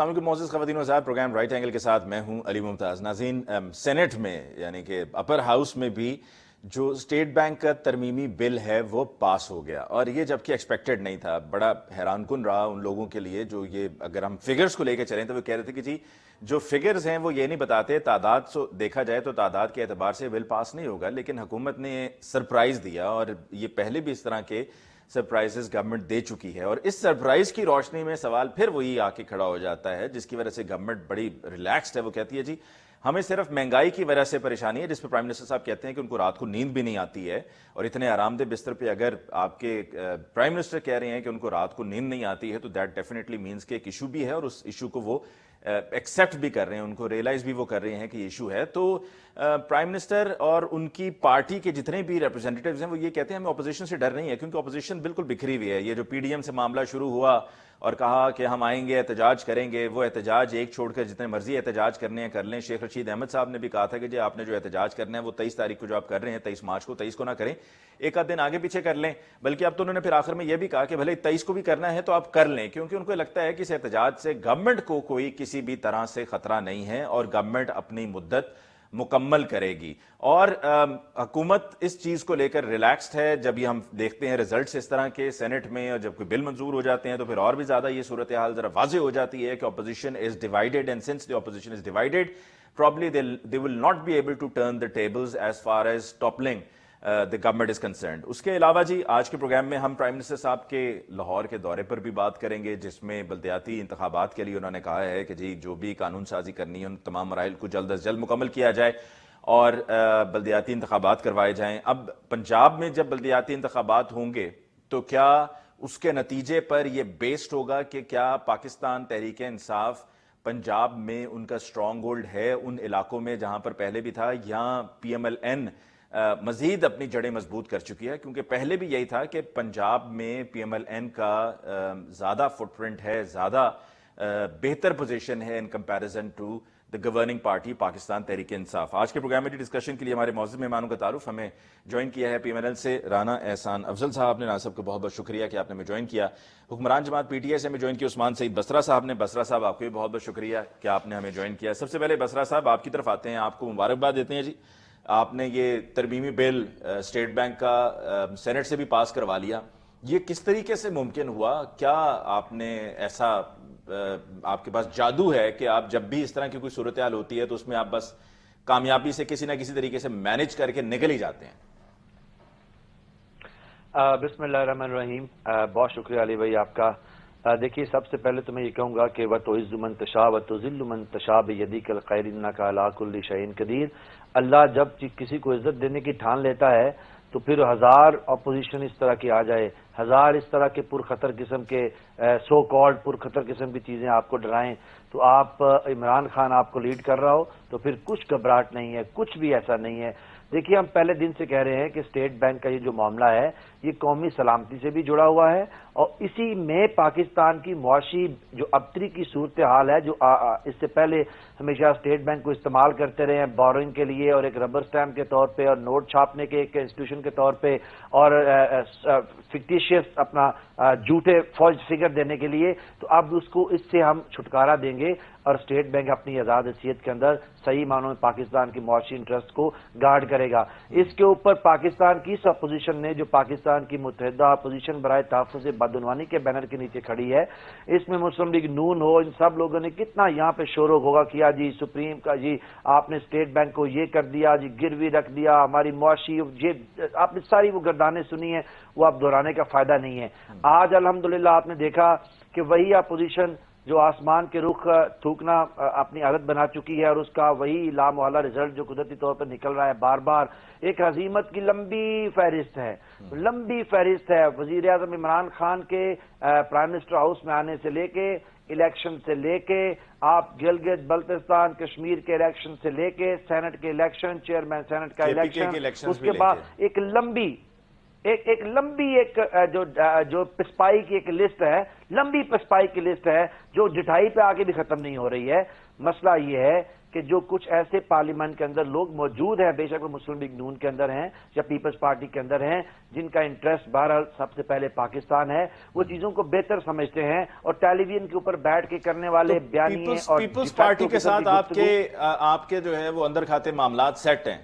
السلام علیکم معزز خواتین و حضرات، پروگرام رائٹ اینگل کے ساتھ میں ہوں علی ممتاز۔ ناظرین، سینٹ میں یعنی کہ اپر ہاؤس میں بھی جو اسٹیٹ بینک کا ترمیمی بل ہے وہ پاس ہو گیا، اور یہ جبکہ ایکسپیکٹڈ نہیں تھا۔ بڑا حیران کن رہا ان لوگوں کے لیے جو یہ، اگر ہم فگرز کو لے کے چلیں تو وہ کہہ رہے تھے کہ جی جو فگرز ہیں وہ یہ نہیں بتاتے، تعداد دیکھا جائے تو تعداد کے اعتبار سے بل پاس نہیں ہوگا، لیکن حکومت نے سرپرائز دیا، اور یہ پہلے بھی اس طرح کے سرپرائزز گورنمنٹ دے چکی ہے۔ اور اس سرپرائز کی روشنی میں سوال پھر وہی آ کے کھڑا ہو جاتا ہے جس کی وجہ سے گورنمنٹ بڑی ریلیکسڈ ہے۔ وہ کہتی ہے جی ہمیں صرف مہنگائی کی وجہ سے پریشانی ہے، جس پہ پرائم منسٹر صاحب کہتے ہیں کہ ان کو رات کو نیند بھی نہیں آتی ہے، اور اتنے آرام دہ بستر پہ اگر آپ کے پرائم منسٹر کہہ رہے ہیں کہ ان کو رات کو نیند نہیں آتی ہے تو دیٹ ڈیفینیٹلی مینس کہ ایک ایشو بھی ہے، اور اس ایشو کو وہ ایکسیپٹ بھی کر رہے ہیں، ان کو ریئلائز بھی وہ کر رہے ہیں کہ ایشو ہے۔ تو پرائم منسٹر اور ان کی پارٹی کے جتنے بھی ریپرزینٹیٹیوز ہیں وہ یہ کہتے ہیں ہمیں اپوزیشن سے ڈر نہیں ہے، کیونکہ اپوزیشن بالکل بکھری ہوئی ہے۔ یہ جو پی ڈی ایم سے معاملہ شروع ہوا اور کہا کہ ہم آئیں گے احتجاج کریں گے، وہ احتجاج ایک چھوڑ کر جتنے مرضی احتجاج کرنے ہیں کر لیں۔ شیخ رشید احمد صاحب نے بھی کہا تھا کہ جی آپ نے جو احتجاج کرنا ہے وہ 23 تاریخ کو جو آپ کر رہے ہیں 23 مارچ کو، 23 کو نہ کریں، ایک آدھ دن آگے پیچھے کر لیں۔ بلکہ اب تو انہوں نے پھر آخر میں یہ بھی کہا کہ بھلے 23 کو بھی کرنا ہے تو آپ کر لیں، کیونکہ ان کو لگتا ہے کہ اس احتجاج سے گورنمنٹ کو کوئی کسی بھی طرح سے خطرہ نہیں ہے، اور گورنمنٹ اپنی مدت مکمل کرے گی۔ اور حکومت اس چیز کو لے کر ریلیکسڈ ہے۔ جب یہ ہم دیکھتے ہیں ریزلٹس اس طرح کے سینٹ میں، اور جب کوئی بل منظور ہو جاتے ہیں تو پھر اور بھی زیادہ یہ صورتحال ذرا واضح ہو جاتی ہے کہ opposition is divided, and since the opposition is divided probably they will not be able to turn the tables as far as toppling the government is concerned۔ اس کے علاوہ جی آج کے پروگرام میں ہم پرائم منسٹر صاحب کے لاہور کے دورے پر بھی بات کریں گے، جس میں بلدیاتی انتخابات کے لیے انہوں نے کہا ہے کہ جی جو بھی قانون سازی کرنی ہے ان تمام مراحل کو جلد از جلد مکمل کیا جائے اور بلدیاتی انتخابات کروائے جائیں۔ اب پنجاب میں جب بلدیاتی انتخابات ہوں گے تو کیا اس کے نتیجے پر یہ بیسڈ ہوگا کہ کیا پاکستان تحریک انصاف پنجاب میں ان کا اسٹرانگ ہولڈ ہے ان علاقوں میں جہاں پر پہلے بھی تھا، یا پی ایم ایل این مزید اپنی جڑیں مضبوط کر چکی ہے؟ کیونکہ پہلے بھی یہی تھا کہ پنجاب میں پی ایم ایل این کا زیادہ فٹ پرنٹ ہے، زیادہ بہتر پوزیشن ہے in comparison to the governing party Pakistan Tehreek Insaf. آج کے پروگرام میں ڈسکشن کے لیے ہمارے معزز مہمانوں کا تعارف، ہمیں جوائن کیا ہے پی ایم ایل این سے رانا احسان افضل صاحب نے۔ رانا صاحب کو بہت بہت شکریہ کہ آپ نے ہمیں جوائن کیا۔ حکمران جماعت پی ٹی آئی سے ہمیں جوائن کیا عثمان سعید بسرا صاحب نے۔ بسرا صاحب آپ کو بھی بہت بہت شکریہ کہ آپ نے ہمیں جوائن کیا۔ سب سے پہلے بسرا صاحب آپ کی طرف آتے ہیں، آپ کو مبارکباد دیتے ہیں جی، آپ نے یہ ترمیمی بل اسٹیٹ بینک کا سینٹ سے بھی پاس کروا لیا، یہ کس طریقے سے ممکن ہوا؟ کیا آپ نے ایسا آپ کے پاس جادو ہے کہ آپ جب بھی اس طرح کی کوئی صورتحال ہوتی ہے تو اس میں آپ بس کامیابی سے کسی نہ کسی طریقے سے مینج کر کے نکل ہی جاتے ہیں؟ بسم اللہ الرحمن الرحیم۔ بہت شکریہ علی بھائی آپ کا۔ دیکھیے سب سے پہلے تو میں یہ کہوں گا کہ وَتُعِزُّ مَن تَشَاءُ وَتُذِلُّ مَن تَشَاءُ بِيَدِكَ الْخَيْرُ إِنَّكَ عَلَىٰ كُلِّ شَيْءٍ قَدِيرٌ۔ اللہ جب کسی کو عزت دینے کی ٹھان لیتا ہے تو پھر ہزار اپوزیشن اس طرح کی آ جائے، ہزار اس طرح کے پرخطر قسم کے سو کالڈ پرخطر قسم کی چیزیں آپ کو ڈرائیں، تو آپ عمران خان آپ کو لیڈ کر رہا ہو تو پھر کچھ گھبراہٹ نہیں ہے، کچھ بھی ایسا نہیں ہے۔ دیکھیے ہم پہلے دن سے کہہ رہے ہیں کہ اسٹیٹ بینک کا یہ جو معاملہ ہے یہ قومی سلامتی سے بھی جڑا ہوا ہے، اور اسی میں پاکستان کی معاشی جو ابتری کی صورتحال ہے، جو اس سے پہلے ہمیشہ اسٹیٹ بینک کو استعمال کرتے رہے ہیں بورنگ کے لیے اور ایک ربر سٹیمپ کے طور پہ اور نوٹ چھاپنے کے ایک انسٹیٹیوشن کے طور پہ اور فکٹیشیس اپنا جھوٹے فالس فگر دینے کے لیے، تو اب اس سے ہم چھٹکارا دیں گے اور اسٹیٹ بینک اپنی آزاد حیثیت کے اندر صحیح معنوں میں پاکستان کی معاشی انٹرسٹ کو گارڈ کرے گا۔ اس کے اوپر پاکستان کی اس اپوزیشن نے جو پاکستان کی متحدہ اپوزیشن برائے تحفظ بدعنوانی کے بینر کے نیچے کھڑی ہے، اس میں مسلم لیگ نون ہو، ان سب لوگوں نے کتنا یہاں پہ شور و غوغا کیا جی سپریم کا، جی آپ نے اسٹیٹ بینک کو یہ کر دیا، جی گروی رکھ دیا، ہماری معاشی آپ نے ساری وہ گردانیں سنی ہیں، وہ اب دہرانے کا فائدہ نہیں ہے۔ آج الحمدللہ آپ نے دیکھا کہ وہی اپوزیشن جو آسمان کے رخ تھوکنا اپنی عادت بنا چکی ہے، اور اس کا وہی لامحالہ رزلٹ جو قدرتی طور پر نکل رہا ہے بار بار، ایک ہزیمت کی لمبی فہرست ہے، لمبی فہرست ہے۔ وزیر اعظم عمران خان کے پرائم منسٹر ہاؤس میں آنے سے لے کے الیکشن سے لے کے آپ گلگت بلتستان کشمیر کے الیکشن سے لے کے سینٹ کے الیکشن، چیئرمین سینٹ کا الیکشن، اس کے بعد ایک لمبی ایک لمبی جو پسپائی کی ایک لسٹ ہے، لمبی پسپائی کی لسٹ ہے جو جٹائی پہ آگے بھی ختم نہیں ہو رہی ہے۔ مسئلہ یہ ہے کہ جو کچھ ایسے پارلیمنٹ کے اندر لوگ موجود ہیں، بے شک وہ مسلم لیگ نون کے اندر ہیں یا پیپلز پارٹی کے اندر ہیں، جن کا انٹرسٹ بہرحال سب سے پہلے پاکستان ہے، وہ چیزوں کو بہتر سمجھتے ہیں اور ٹیلی ویژن کے اوپر بیٹھ کے کرنے والے بیانیے اور پیپلز پارٹی کے ساتھ آپ کے جو ہے وہ اندر کھاتے معاملات سیٹ ہیں؟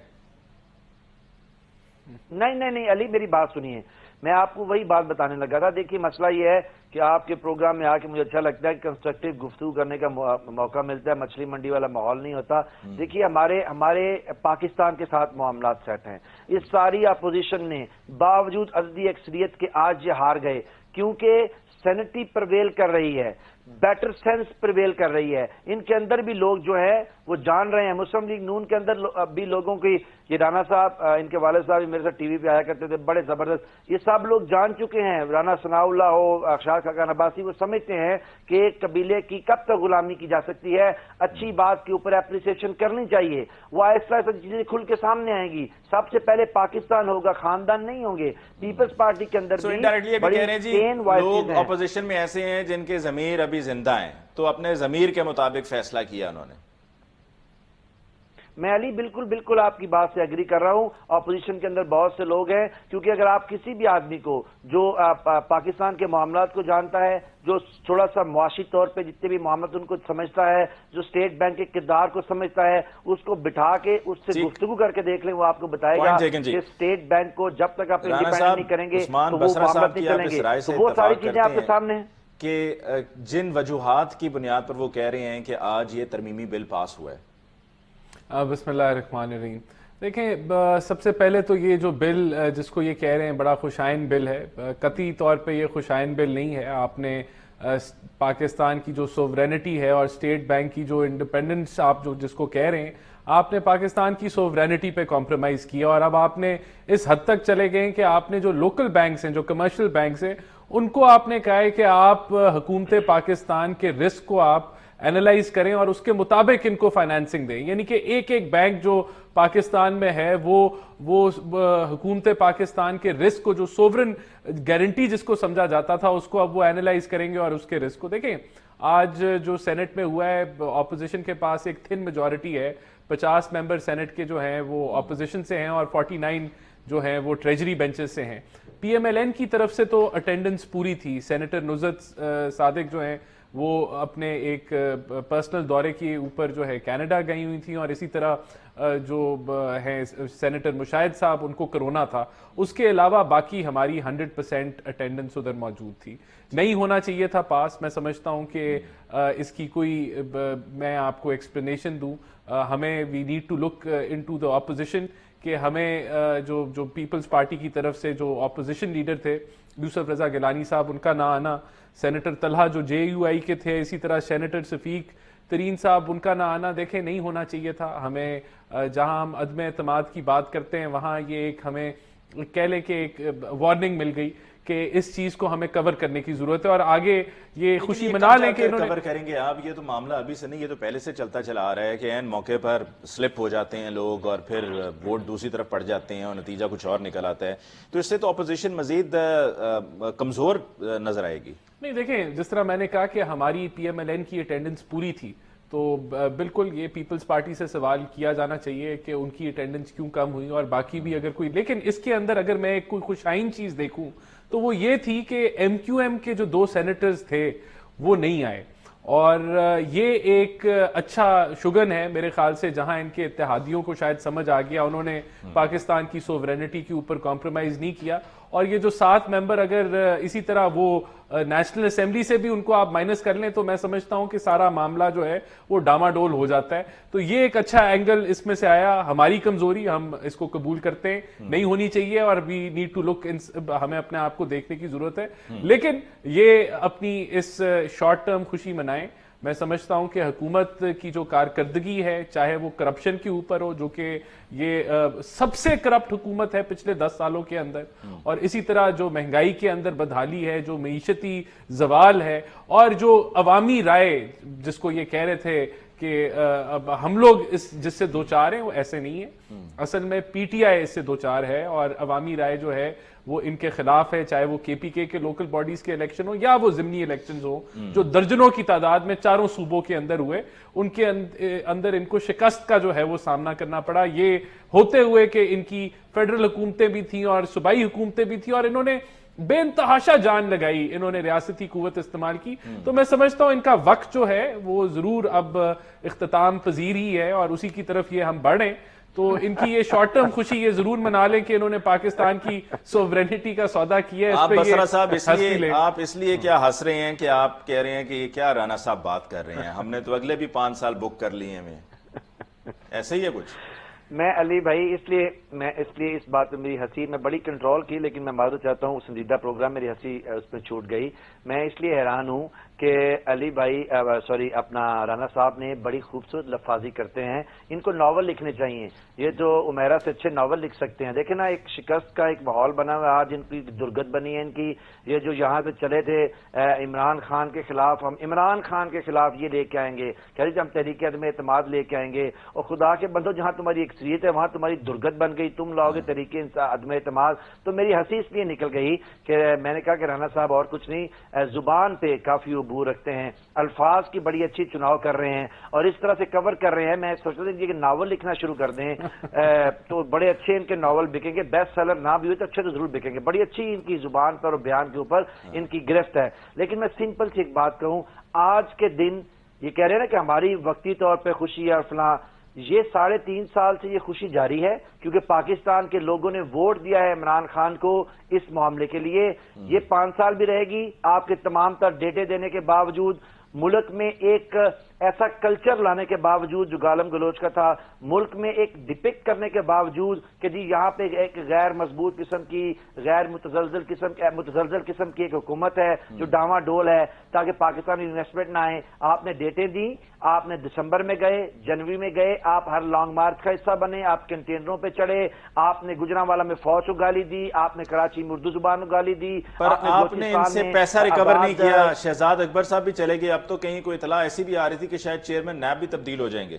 نہیں علی، میری بات سنیے، میں آپ کو وہی بات بتانے لگا تھا۔ دیکھیے مسئلہ یہ ہے کہ آپ کے پروگرام میں آ کے مجھے اچھا لگتا ہے کہ کنسٹرکٹیو گفتگو کرنے کا موقع ملتا ہے، مچھلی منڈی والا ماحول نہیں ہوتا۔ دیکھیے ہمارے پاکستان کے ساتھ معاملات سیٹ ہیں۔ اس ساری اپوزیشن نے باوجود عددی اکثریت کے آج یہ ہار گئے کیونکہ سینٹی پرویل کر رہی ہے، بیٹر سینس پرویل کر رہی ہے۔ ان کے اندر بھی لوگ جو ہے وہ جان رہے ہیں، مسلم لیگ نون کے اندر بھی لوگوں کی، یہ رانا صاحب ان کے والد صاحب میرے ساتھ ٹی وی پہ آیا کرتے تھے، بڑے زبردست، یہ سب لوگ جان چکے ہیں، رانا ثناء اللہ ہو، اشار خاقان عباسی، وہ سمجھتے ہیں کہ ایک قبیلے کی کب تک غلامی کی جا سکتی ہے، اچھی بات کے اوپر اپریسیشن کرنی چاہیے، وہ آہستہ آہستہ چیزیں کھل کے سامنے آئیں گی۔ سب سے پہلے پاکستان ہوگا، خاندان نہیں ہوں گے۔ پیپلز پارٹی کے اندر بھی بڑی سین وائسز ہیں۔ اپوزیشن میں ایسے ہیں جن کے ضمیر ابھی زندہ ہیں، تو اپنے ضمیر کے مطابق فیصلہ کیا انہوں نے۔ میں علی بالکل آپ کی بات سے ایگری کر رہا ہوں۔ اپوزیشن کے اندر بہت سے لوگ ہیں، کیونکہ اگر آپ کسی بھی آدمی کو جو پاکستان کے معاملات کو جانتا ہے، جو تھوڑا سا معاشی طور پہ جتنے بھی معاملات ان کو سمجھتا ہے، جو اسٹیٹ بینک کے کردار کو سمجھتا ہے، اس کو بٹھا کے اس سے گفتگو کر کے دیکھ لیں، وہ آپ کو بتائے گا کہ اسٹیٹ بینک کو جب تک آپ انڈیپینڈنٹ نہیں کریں گے تو وہ معاملات نہیں چلیں گے۔ تو وہ ساری چیزیں آپ کے سامنے ہیں کہ جن وجوہات کی بنیاد پر وہ کہہ رہے ہیں کہ آج یہ ترمیمی بل پاس ہوا ہے۔ بسم اللہ الرحمن الرحیم۔ دیکھیں، سب سے پہلے تو یہ جو بل جس کو یہ کہہ رہے ہیں بڑا خوشائن بل ہے، قطعی طور پہ یہ خوشائن بل نہیں ہے۔ آپ نے پاکستان کی جو سوورینٹی ہے اور اسٹیٹ بینک کی جو انڈیپینڈنس آپ جس کو کہہ رہے ہیں، آپ نے پاکستان کی سوورینٹی پہ کمپرومائز کیا، اور اب آپ نے اس حد تک چلے گئے کہ آپ نے جو لوکل بینکس ہیں، جو کمرشل بینکس ہیں، ان کو آپ نے کہا ہے کہ آپ حکومت پاکستان کے رسک کو آپ اینالائز کریں اور اس کے مطابق ان کو فائنینسنگ دیں۔ یعنی کہ ایک بینک جو پاکستان میں ہے وہ حکومت پاکستان کے رسک کو، جو سوورن گارنٹی جس کو سمجھا جاتا تھا، اس کو اب وہ اینالائز کریں گے اور اس کے رسک کو دیکھیں۔ آج جو سینٹ میں ہوا ہے، اپوزیشن کے پاس ایک تھن میجورٹی ہے، 50 ممبر سینٹ کے جو ہیں وہ اپوزیشن سے ہیں اور 49 جو ہیں وہ ٹریجری بینچز سے ہیں۔ پی ایم ایل این کی طرف سے تو اٹینڈنس پوری تھی۔ سینیٹر نصرت صادق جو ہیں وہ اپنے ایک پرسنل دورے کے اوپر جو ہے کینیڈا گئی ہوئی تھیں، اور اسی طرح جو ہیں سینیٹر مشاہد صاحب، ان کو کرونا تھا۔ اس کے علاوہ باقی ہماری 100% اٹینڈنس ادھر موجود تھی۔ نہیں ہونا چاہیے تھا پاس۔ میں سمجھتا ہوں کہ اس کی کوئی میں آپ کو ایکسپلینیشن دوں، ہمیں we need to look into the opposition, کہ ہمیں جو پیپلز پارٹی کی طرف سے جو اپوزیشن لیڈر تھے یوسف رضا گیلانی صاحب، ان کا نہ آنا، سینیٹر طلحہ جو جے یو آئی کے تھے، اسی طرح سینیٹر شفیق ترین صاحب، ان کا نہ آنا، دیکھیں نہیں ہونا چاہیے تھا۔ ہمیں جہاں ہم عدم اعتماد کی بات کرتے ہیں، وہاں یہ ایک ہمیں کہہ لیں کہ ایک وارننگ مل گئی کہ اس چیز کو ہمیں کور کرنے کی ضرورت ہے، اور آگے یہ خوشی منا لیں کہ انہوں نے کور کریں گے آپ۔ یہ تو معاملہ ابھی سے نہیں، یہ تو پہلے سے چلتا چلا آ رہا ہے کہ عین موقع پر سلپ ہو جاتے ہیں لوگ اور پھر ووٹ دوسری طرف پڑ جاتے ہیں اور نتیجہ کچھ اور نکل آتا ہے۔ تو اس سے تو اپوزیشن مزید کمزور نظر آئے گی۔ نہیں، دیکھیں جس طرح میں نے کہا کہ ہماری پی ایم ایل این کی اٹینڈنس پوری تھی، تو بالکل یہ پیپلز پارٹی سے سوال کیا جانا چاہیے کہ ان کی اٹینڈنس کیوں کم ہوئی، اور باقی بھی اگر کوئی، لیکن اس کے اندر اگر میں کوئی خوشائن چیز دیکھوں تو وہ یہ تھی کہ ایم کیو ایم کے جو 2 سینیٹرز تھے وہ نہیں آئے، اور یہ ایک اچھا شگن ہے میرے خیال سے، جہاں ان کے اتحادیوں کو شاید سمجھ آ گیا، انہوں نے پاکستان کی سوورینٹی کے اوپر کمپرومائز نہیں کیا، اور یہ جو 7 ممبر اگر اسی طرح وہ نیشنل اسمبلی سے بھی ان کو آپ مائنس کر لیں تو میں سمجھتا ہوں کہ سارا معاملہ جو ہے وہ ڈاماڈول ہو جاتا ہے۔ تو یہ ایک اچھا اینگل اس میں سے آیا۔ ہماری کمزوری، ہم اس کو قبول کرتے ہیں، نہیں ہونی چاہیے، اور وی نیڈ ٹو لک، ہمیں اپنے آپ کو دیکھنے کی ضرورت ہے، لیکن یہ اپنی اس شارٹ ٹرم خوشی منائیں۔ میں سمجھتا ہوں کہ حکومت کی جو کارکردگی ہے، چاہے وہ کرپشن کے اوپر ہو، جو کہ یہ سب سے کرپٹ حکومت ہے پچھلے 10 سالوں کے اندر، اور اسی طرح جو مہنگائی کے اندر بدحالی ہے، جو معیشتی زوال ہے، اور جو عوامی رائے جس کو یہ کہہ رہے تھے کہ اب ہم لوگ اس جس سے دو چار ہیں وہ ایسے نہیں ہیں. اصل میں پی ٹی آئی اس سے دو چار ہے اور عوامی رائے جو ہے وہ ان کے خلاف ہے, چاہے وہ کے پی کے لوکل باڈیز کے الیکشن ہو یا وہ ضمنی الیکشنز ہوں جو درجنوں کی تعداد میں چاروں صوبوں کے اندر ہوئے. ان کے اندر ان کو شکست کا جو ہے وہ سامنا کرنا پڑا, یہ ہوتے ہوئے کہ ان کی فیڈرل حکومتیں بھی تھیں اور صوبائی حکومتیں بھی تھیں اور انہوں نے بے انتہاشا جان لگائی, انہوں نے ریاستی قوت استعمال کی. تو میں سمجھتا ہوں ان کا وقت جو ہے وہ ضرور اب اختتام پذیر ہی ہے اور اسی کی طرف یہ ہم بڑھیں. تو ان کی یہ شارٹ ٹرم خوشی یہ ضرور منا لیں کہ انہوں نے پاکستان کی سوورینٹی کا سودا کیا ہے. آپ بسرا صاحب آپ اس لیے کیا ہنس رہے ہیں کہ آپ کہہ رہے ہیں کہ یہ کیا رانا صاحب بات کر رہے ہیں, ہم نے تو اگلے بھی 5 سال بک کر لیے ہیں, ایسے ہی ہے کچھ. میں علی بھائی اس لیے اس بات میں میری ہنسی میں بڑی کنٹرول کی, لیکن میں معذرت چاہتا ہوں, سنجیدہ پروگرام میری ہنسی اس میں چھوٹ گئی. میں اس لیے حیران ہوں کہ علی بھائی سوری اپنا رانا صاحب نے بڑی خوبصورت لفاظی کرتے ہیں, ان کو ناول لکھنے چاہیے. یہ جو عمیرہ سے اچھے ناول لکھ سکتے ہیں. دیکھیں نا ایک شکست کا ایک ماحول بنا ہوا ہے آج, ان کی درگت بنی ہے ان کی. یہ جو یہاں سے چلے تھے عمران خان کے خلاف, ہم عمران خان کے خلاف یہ لے کے آئیں گے, کہہ رہے ہم تحریک عدم اعتماد لے کے آئیں گے, اور خدا کے بندو جہاں تمہاری اکثریت ہے وہاں تمہاری درگت بن گئی, تم لاؤ گے تحریک عدم اعتماد. تو میری ہنسی اس لیے نکل گئی کہ میں نے کہا کہ رانا صاحب اور کچھ نہیں, زبان پہ کافی عبور رکھتے ہیں, الفاظ کی بڑی اچھی چناؤ کر رہے ہیں اور اس طرح سے کور کر رہے ہیں. میں سوچ رہا تھا کہ ناول لکھنا شروع کر دیں تو بڑے اچھے ان کے ناول بکیں گے, بیسٹ سیلر نہ بھی ہوئے تو اچھے تو ضرور بکیں گے. بڑی اچھی ان کی زبان پر اور بیان کے اوپر ان کی گرفت ہے. لیکن میں سمپل سی ایک بات کہوں, آج کے دن یہ کہہ رہے ہیں نا کہ ہماری وقتی طور پہ خوشی اور فلاں, یہ 3.5 سال سے یہ خوشی جاری ہے کیونکہ پاکستان کے لوگوں نے ووٹ دیا ہے عمران خان کو اس معاملے کے لیے. یہ 5 سال بھی رہے گی. آپ کے تمام تر ڈیٹے دینے کے باوجود, ملک میں ایک ایسا کلچر لانے کے باوجود جو گالم گلوچ کا تھا, ملک میں ایک ڈپکٹ کرنے کے باوجود کہ جی یہاں پہ ایک غیر مضبوط قسم کی, غیر متزلزل قسم کی ایک حکومت ہے جو ڈاواں ڈول ہے تاکہ پاکستانی انویسٹمنٹ نہ آئے. آپ نے ڈیٹیں دی, آپ نے دسمبر میں گئے, جنوری میں گئے, آپ ہر لانگ مارچ کا حصہ بنے, آپ کنٹینروں پہ چڑھے, آپ نے گجرانوالا میں فوج کو گالی دی, آپ نے کراچی میں اردو زبان کو گالی دی, پر آپ نے ان سے پیسہ ریکور نہیں کیا. شہزاد اکبر صاحب بھی چلے گئے, اب تو کہیں کوئی اطلاع ایسی بھی آ رہی تھی کہ شاید چیئرمین نیب بھی تبدیل ہو جائیں گے.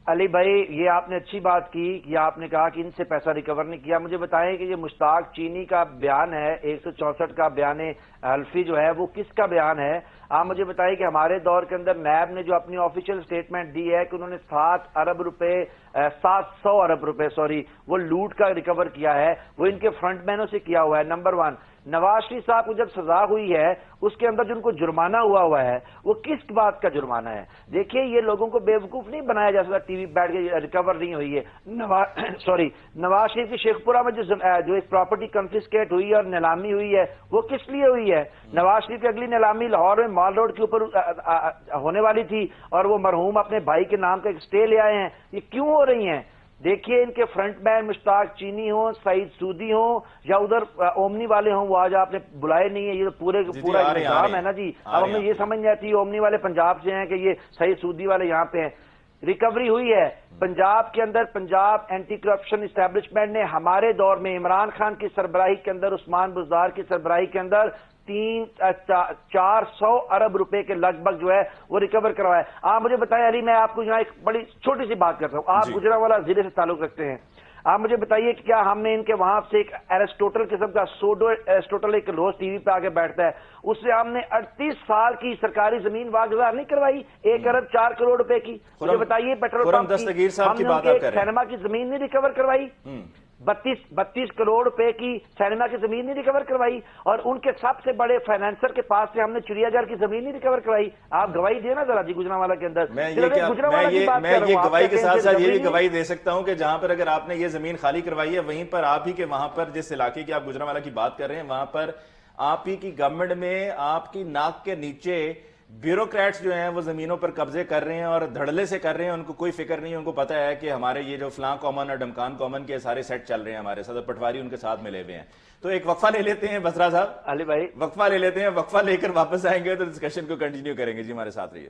علی بھائی یہ آپ نے اچھی بات کی کہ آپ نے کہا کہ ان سے پیسہ ریکور نہیں کیا. مجھے بتائیں کہ یہ مشتاق چینی کا بیان ہے, 164 کا بیان حلفی جو ہے وہ کس کا بیان ہے؟ آپ مجھے بتائیے کہ ہمارے دور کے اندر نیب نے جو اپنی آفیشیل سٹیٹمنٹ دی ہے کہ انہوں نے 700 ارب روپے وہ لوٹ کا ریکور کیا ہے, وہ ان کے فرنٹ مینوں سے کیا ہوا ہے. نمبر 1, نواز شریف صاحب کو جب سزا ہوئی ہے اس کے اندر جو ان کو جرمانہ ہوا ہے وہ کس بات کا جرمانہ ہے؟ دیکھیے یہ لوگوں کو بیوقوف نہیں بنایا جا سکتا ٹی وی بیٹھ کے ریکور نہیں ہوئی ہے. نواز شریف کی شیخ پورہ میں جو ایک پراپرٹی کنفسکیٹ ہوئی ہے اور نیلامی ہوئی ہے وہ کس لیے ہوئی ہے؟ نواز شریف کی اگلی نیلامی لاہور میں مال روڈ کے اوپر ہونے والی تھی اور وہ مرحوم اپنے بھائی کے نام کا ایک اسٹے لے آئے ہیں. یہ کیوں ہو رہی ہیں؟ دیکھیے ان کے فرنٹ مین مشتاق چینی ہوں, سعید سودی ہوں یا ادھر اومنی والے ہوں, وہ آج آپ نے بلائے نہیں ہیں. یہ تو پورا نظام ہے نا جی. اب ہمیں یہ سمجھ نہیں آتی اومنی والے پنجاب سے ہیں کہ یہ سعید سودی والے یہاں پہ ہیں. ریکوری ہوئی ہے پنجاب کے اندر. پنجاب اینٹی کرپشن اسٹیبلشمنٹ نے ہمارے دور میں عمران خان کی سربراہی کے اندر, عثمان بزدار کی سربراہی کے اندر 400 ارب روپے کے لگ بھگ جو ہے وہ ریکور کروایا ہے. آپ مجھے بتائیں علی, میں آپ کو یہاں ایک بڑی چھوٹی سی بات کرتا ہوں. آپ گجرانوالا ضلع سے تعلق رکھتے ہیں, آپ مجھے بتائیے کہ کیا ہم نے ان کے وہاں سے ایک ایرسٹوٹل قسم کا سوڈو ایرسٹوٹل ایک روز ٹی وی پہ آگے بیٹھتا ہے, اس سے ہم نے 38 سال کی سرکاری زمین واگزار نہیں کروائی 1 ارب 4 کروڑ روپے کی؟ مجھے بتائیے پیٹرول پمپ کی ہم نے سینما کی زمین نہیں ریکور کروائی. 32 کروڑ روپے کی سینما کی زمین نہیں ریکور کروائی, اور ان کے سب سے بڑے فائنینسر کے پاس سے ہم نے چڑیا گھر کی زمین نہیں ریکور کروائی. آپ گواہی دیں نا ذرا جی گجرانوالا کے اندر. میں یہ گواہی کے ساتھ ساتھ یہ بھی گواہی دے سکتا ہوں کہ جہاں پر اگر آپ نے یہ زمین خالی کروائی ہے وہیں پر آپ ہی کے وہاں پر جس علاقے کی آپ گجرانوالا کی بات کر رہے ہیں وہاں پر آپ ہی کی گورنمنٹ میں آپ کی ناک کے نیچے بیوروکریٹس جو ہیں وہ زمینوں پر قبضے کر رہے ہیں اور دھڑلے سے کر رہے ہیں. ان کو کوئی فکر نہیں ہے, ان کو پتا ہے کہ ہمارے یہ جو فلاں کامن اور ڈمکان کامن کے سارے سیٹ چل رہے ہیں, ہمارے صدر پٹواری ان کے ساتھ ملے ہوئے ہیں. تو ایک وقفہ لے لیتے ہیں بسرا صاحب. علی بھائی وقفہ لے لیتے ہیں, وقفہ لے کر واپس آئیں گے تو ڈسکشن کو کنٹینیو کریں گے. جی ہمارے ساتھ رہیے.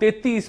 33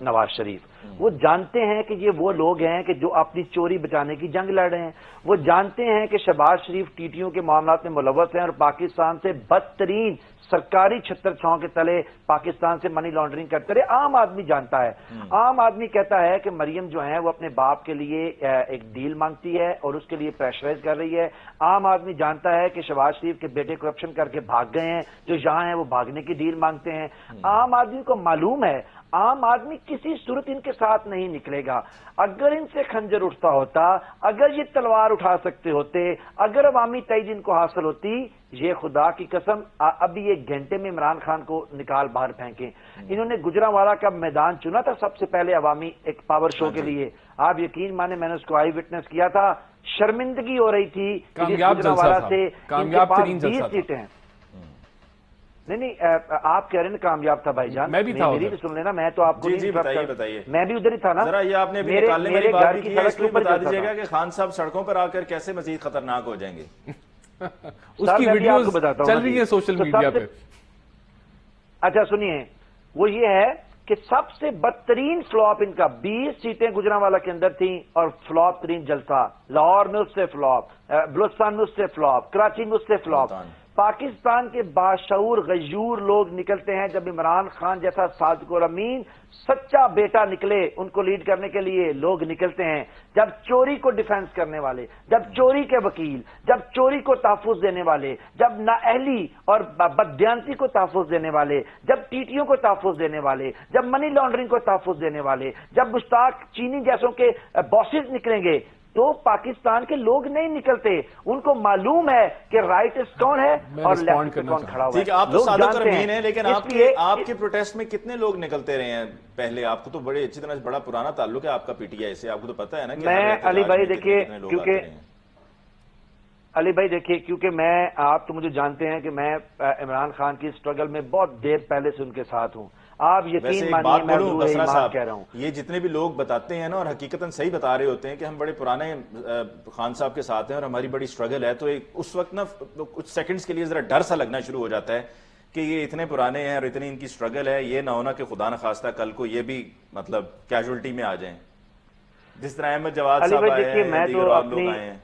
نواز شریف. وہ جانتے ہیں کہ یہ وہ لوگ ہیں کہ جو اپنی چوری بچانے کی جنگ لڑ رہے ہیں. وہ جانتے ہیں کہ شہباز شریف ٹی ٹیوں کے معاملات میں ملوث ہیں اور پاکستان سے بدترین سرکاری چھتر چھاؤں کے تلے پاکستان سے منی لانڈرنگ کرتے رہے. عام آدمی جانتا ہے. عام آدمی کہتا ہے کہ مریم جو ہیں وہ اپنے باپ کے لیے ایک ڈیل مانگتی ہے اور اس کے لیے پریشرائز کر رہی ہے. عام آدمی جانتا ہے کہ شہباز شریف کے بیٹے کرپشن کر کے بھاگ گئے ہیں, جو یہاں ہیں وہ بھاگنے کی ڈیل مانگتے ہیں. عام آدمی کو معلوم ہے. عام آدمی کسی صورت ان کے ساتھ نہیں نکلے گا. اگر ان سے خنجر اٹھتا ہوتا, اگر یہ تلوار اٹھا سکتے ہوتے, اگر عوامی تائید ان کو حاصل ہوتی, یہ خدا کی قسم ابھی ایک گھنٹے میں عمران خان کو نکال باہر پھینکیں. انہوں نے گجرانوالہ کا میدان چنا تھا سب سے پہلے عوامی ایک پاور شو کے لیے. آپ یقین مانے میں نے اس کو آئی وٹنس کیا تھا, شرمندگی ہو رہی تھی. گجرانوالہ سے ان کے پاس 20 سیٹیں ہیں. نہیں آپ کہہ رہے ہیں کامیاب تھا بھائی جان, میری بھی سن لینا. میں تو آپ کو بتائیے, میں بھی ادھر ہی تھا نا. ذرا یہ آپ نے میرے گھر کی سڑک پہ بتا دیجیے گا کہ خان صاحب سڑکوں پر آ کر کیسے مزید خطرناک ہو جائیں گے. اس کی ویڈیوز چل رہی ہیں سوشل میڈیا پہ. اچھا سنیے, وہ یہ ہے کہ سب سے بدترین فلاپ ان کا 20 سیٹیں گجرانوالہ کے اندر تھیں اور فلاپ ترین جلسہ لاہور میں اس سے فلاپ, بلوچستان میں اس سے فلاپ, کراچی میں اس سے فلاپ. پاکستان کے باشعور غیور لوگ نکلتے ہیں جب عمران خان جیسا صادق اور امین سچا بیٹا نکلے ان کو لیڈ کرنے کے لیے. لوگ نکلتے ہیں جب چوری کو ڈیفینس کرنے والے, جب چوری کے وکیل, جب چوری کو تحفظ دینے والے, جب نااہلی اور بددیانتی کو تحفظ دینے والے, جب ٹیٹیوں کو تحفظ دینے والے, جب منی لانڈرنگ کو تحفظ دینے والے, جب مشتاق چینی جیسوں کے باسز نکلیں گے تو پاکستان کے لوگ نہیں نکلتے. ان کو معلوم ہے کہ رائٹس کون ہے اور لیفٹ پہ کون کھڑا ہوا ہے. آپ تو صادق اور امین ہیں, لیکن آپ کے پروٹیسٹ میں کتنے لوگ نکلتے رہے ہیں پہلے؟ آپ کو تو بڑے اچھی طرح بڑا پرانا تعلق ہے آپ کا پی ٹی آئی سے, آپ کو تو پتا ہے نا. میں علی بھائی دیکھیے, کیونکہ علی بھائی دیکھیے, کیونکہ میں, آپ تو مجھے جانتے ہیں کہ میں عمران خان کی اسٹرگل میں بہت دیر پہلے سے ان کے ساتھ ہوں. آپ یقین مانیے میں کہہ رہا ہوں, یہ جتنے بھی لوگ بتاتے ہیں نا اور حقیقتاً صحیح بتا رہے ہوتے ہیں کہ ہم بڑے پرانے خان صاحب کے ساتھ ہیں اور ہماری بڑی اسٹرگل ہے, تو اس وقت نا کچھ سیکنڈز کے لیے ذرا ڈر سا لگنا شروع ہو جاتا ہے کہ یہ اتنے پرانے ہیں اور اتنی ان کی اسٹرگل ہے, یہ نہ ہونا کہ خدا نخواستہ کل کو یہ بھی مطلب کیجولٹی میں آ جائیں, جس طرح احمد جواد صاحب آئے ہیں, دیگر اور لوگ آئے ہیں.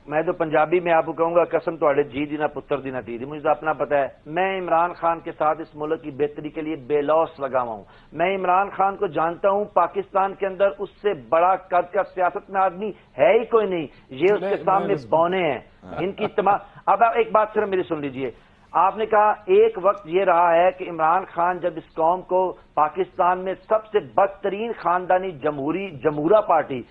میں تو پنجابی میں آپ کو کہوں گا قسم تھوڑے جی دی نہ پتر دی نہ دی دی. مجھے تو اپنا پتا ہے, میں عمران خان کے ساتھ اس ملک کی بہتری کے لیے بے لوث لگا ہوا ہوں. میں عمران خان کو جانتا ہوں, پاکستان کے اندر اس سے بڑا قد کا سیاست میں آدمی ہے ہی کوئی نہیں. یہ اس کے سامنے بونے ہیں ان کی تمام. اب آپ ایک بات صرف میری سن لیجئے. آپ نے کہا ایک وقت یہ رہا ہے کہ عمران خان جب اس قوم کو پاکستان میں سب سے بدترین خاندانی جمہورہ پارٹی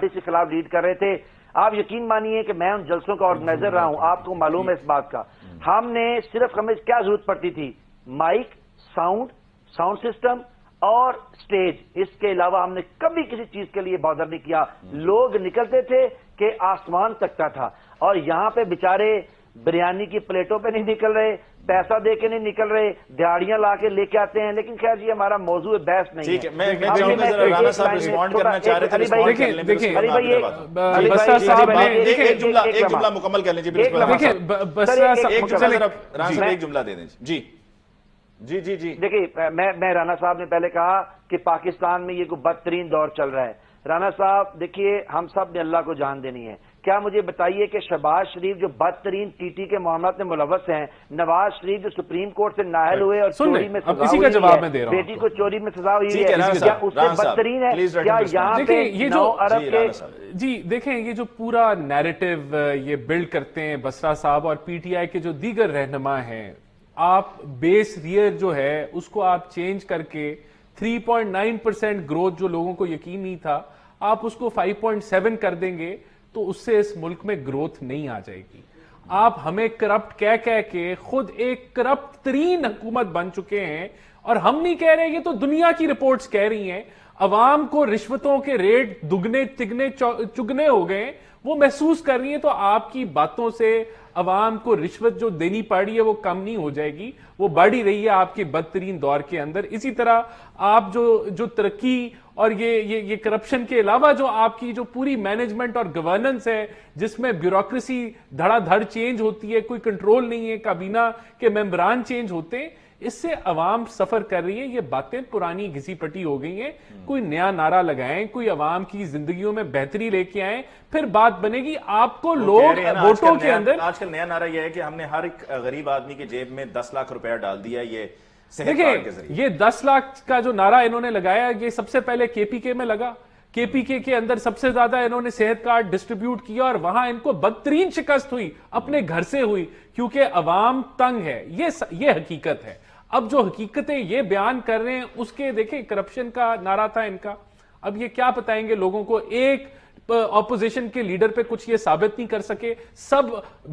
سے خلاف لیڈ کر رہے تھے. آپ یقین مانیے کہ میں ان جلسوں کا آرگنائزر رہا ہوں, آپ کو معلوم ہے اس بات کا. ہم نے صرف, ہمیں کیا ضرورت پڑتی تھی, مائک, ساؤنڈ سسٹم اور سٹیج. اس کے علاوہ ہم نے کبھی کسی چیز کے لیے بادر نہیں کیا. لوگ نکلتے تھے کہ آسمان تکتا تھا, اور یہاں پہ بیچارے بریانی کی پلیٹوں پہ نہیں نکل رہے, پیسہ دے کے نہیں نکل رہے, دیہڑیاں لا کے لے کے آتے ہیں. لیکن خیر جی ہمارا موضوع بحث نہیں ہے. میں رانا صاحب رسپونڈ کرنا چاہ رہے تھے. ایک جملہ مکمل کر لیجیے. ایک جملہ دے دیں. جی جی جی جی دیکھیے, میں رانا صاحب نے پہلے کہا کہ پاکستان میں یہ کوئی بدترین دور چل رہا ہے. رانا صاحب دیکھیے, ہم سب نے اللہ کو جان دینی ہے. کیا مجھے بتائیے کہ شہباز شریف جو بدترین ٹی ٹی کے معاملات میں ملوث ہیں, نواز شریف جو سپریم کورٹ سے نااہل ہوئے اور چوری میں سزا ہوئی ہے, بیٹی کو چوری میں سزا ہوئی ہے, کیا اس سے بدترین ہے؟ کیا یہاں پہ 9 ارب کے جی دیکھیں, یہ جو پورا نیریٹو یہ بلڈ کرتے ہیں بسرا صاحب اور پی ٹی آئی کے جو دیگر رہنما ہیں, آپ بیس ریئر جو ہے اس کو آپ چینج کر کے 3.9% گروتھ جو لوگوں کو یقین نہیں تھا, آپ اس کو 5.7 کر دیں گے تو اس سے اس ملک میں گروتھ نہیں آ جائے گی. آپ ہمیں کرپٹ کہہ کے خود ایک کرپٹ ترین حکومت بن چکے ہیں, اور ہم نہیں کہہ رہے, یہ تو دنیا کی رپورٹس کہہ رہی ہیں. عوام کو رشوتوں کے ریٹ دگنے تگنے چگنے ہو گئے. وہ محسوس کر رہی ہیں، تو آپ کی باتوں سے عوام کو رشوت جو دینی پڑ رہی ہے وہ کم نہیں ہو جائے گی، وہ بڑھ ہی رہی ہے آپ کے بدترین دور کے اندر۔ اسی طرح آپ جو ترقی اور یہ کرپشن کے علاوہ جو آپ کی جو پوری مینجمنٹ اور گورننس ہے، جس میں بیوروکریسی دھڑا دھڑ چینج ہوتی ہے، کوئی کنٹرول نہیں ہے، کابینہ کے ممبران چینج ہوتے ہیں، اس سے عوام سفر کر رہی ہے۔ یہ باتیں پرانی گھسی پٹی ہو گئی ہیں، کوئی نیا نعرہ لگائیں، کوئی عوام کی زندگیوں میں بہتری لے کے آئیں، پھر بات بنے گی۔ آپ کو لوگ ووٹوں کے اندر، آج کل نیا نعرہ یہ ہے کہ ہم نے ہر ایک غریب آدمی کے جیب میں 10 لاکھ روپیہ ڈال دیا یہ صحت کارڈ کے ذریعے۔ یہ 10 لاکھ کا جو نعرہ انہوں نے لگایا، یہ سب سے پہلے کے پی کے میں لگا۔ کے پی کے اندر سب سے زیادہ انہوں نے صحت کارڈ ڈسٹریبیوٹ کیا، اور وہاں ان کو بدترین شکست ہوئی، اپنے گھر سے ہوئی، کیونکہ عوام تنگ ہے۔ یہ حقیقت ہے۔ اب جو حقیقتیں یہ بیان کر رہے ہیں، اس کے دیکھیں کرپشن کا نعرہ تھا ان کا، اب یہ کیا بتائیں گے لوگوں کو؟ ایک اپوزیشن کے لیڈر پہ کچھ یہ ثابت نہیں کر سکے، سب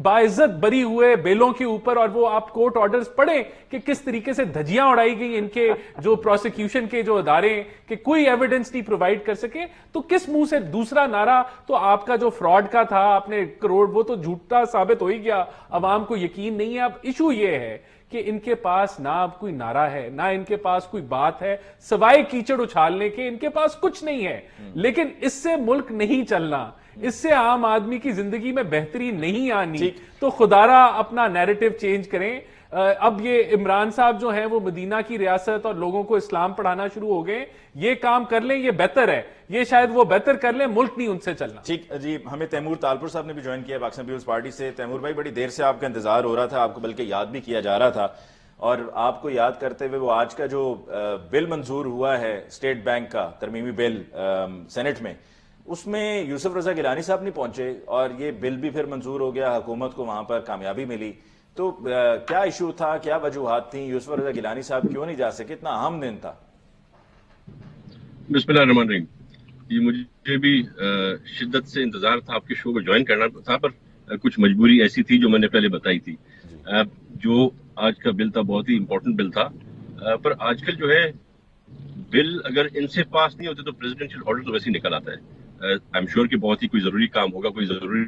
باعزت بری ہوئے بیلوں کے اوپر، اور وہ آپ کورٹ آرڈرز پڑھیں کہ کس طریقے سے دھجیاں اڑائی گئی ان کے جو پروسیکیوشن کے جو ادارے ہیں، کہ کوئی ایویڈنس نہیں پرووائڈ کر سکے۔ تو کس منہ سے دوسرا نعرہ؟ تو آپ کا جو فراڈ کا تھا، آپ نے کروڑ، وہ تو جھوٹا ثابت ہو ہی گیا، عوام کو یقین نہیں ہے۔ اب ایشو یہ ہے کہ ان کے پاس نہ اب کوئی نعرہ ہے، نہ ان کے پاس کوئی بات ہے، سوائے کیچڑ اچھالنے کے ان کے پاس کچھ نہیں ہے۔ لیکن اس سے ملک نہیں چلنا، اس سے عام آدمی کی زندگی میں بہتری نہیں آنی، تو خدارا اپنا نیریٹو چینج کریں۔ اب یہ عمران صاحب جو ہیں وہ مدینہ کی ریاست اور لوگوں کو اسلام پڑھانا شروع ہو گئے، یہ کام کر لیں، یہ بہتر ہے، یہ شاید وہ بہتر کر لیں، ملک نہیں ان سے چلنا۔ ٹھیک جی، ہمیں تیمور تالپور صاحب نے بھی جوائن کیا پاکستان پیپلز پارٹی سے۔ تیمور بھائی، بڑی دیر سے آپ کا انتظار ہو رہا تھا، آپ کو بلکہ یاد بھی کیا جا رہا تھا، اور آپ کو یاد کرتے ہوئے وہ آج کا جو بل منظور ہوا ہے اسٹیٹ بینک کا ترمیمی بل سینٹ میں، اس میں یوسف رضا گیلانی صاحب نہیں پہنچے، اور یہ بل بھی پھر منظور ہو گیا، حکومت کو وہاں پر کامیابی ملی۔ تو کیا ایشو تھا، کیا وجوہات تھیں؟ یوسف رضا گیلانی صاحب کیوں نہیں جا سکے؟ اتنا اہم دن تھا۔ بسم اللہ الرحمن الرحیم۔ یہ مجھے بھی شدت سے انتظار تھا، آپ کے شو کو جوائن کرنا تھا، پر کچھ مجبوری ایسی تھی جو میں نے پہلے بتائی تھی۔ جو آج کا بل تھا بہت ہی امپورٹنٹ بل تھا، پر آج کل جو ہے بل اگر ان سے پاس نہیں ہوتے تو پریزیڈنشیل آرڈر تو ویسے ہی نکل آتا ہے۔ آئی ایم شیور کہ بہت ہی کوئی ضروری کام ہوگا، کوئی ضروری